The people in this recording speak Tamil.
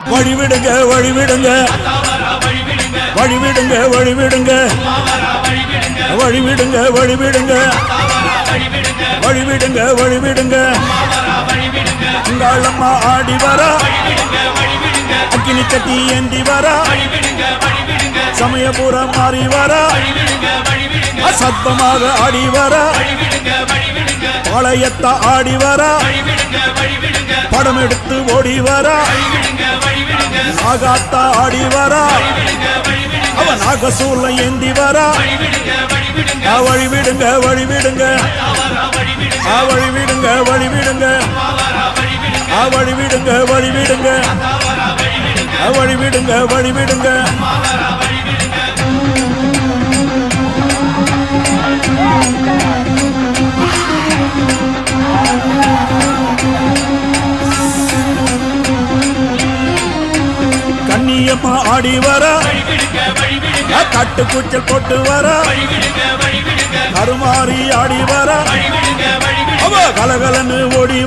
வழிவிடுங்க வழிவிடுங்க வழிவிடுங்க வழிவிடுங்க வழிவிடுங்க வழிவிடுங்க வழிவிடுங்க வழிவிடுங்க உங்களம்மா ஆடி வரா அக்கினி சட்டி ஏந்தி வரா சமயபுரம் மாறி வரா அசத்தமாக ஆடி வரா பாளையத்த ஆடி வரா படம் எடுத்து ஓடி வரா நாகாத்தா ஆடி வரா அவன் நாகசூர்ல ஏந்தி வரா வழிவிடுங்க வழிவிடுங்க வழிவிடுங்க வழிவிடுங்க வழிவிடுங்க வழிவிடுங்க வழிவிடுங்க வழிவிடுங்க கண்ணியம்மா ஆடி வரா கட்டு கூச்சல் போட்டு வரா கருமாறி ஆடி வரா அவ கலகலன்னு ஓடி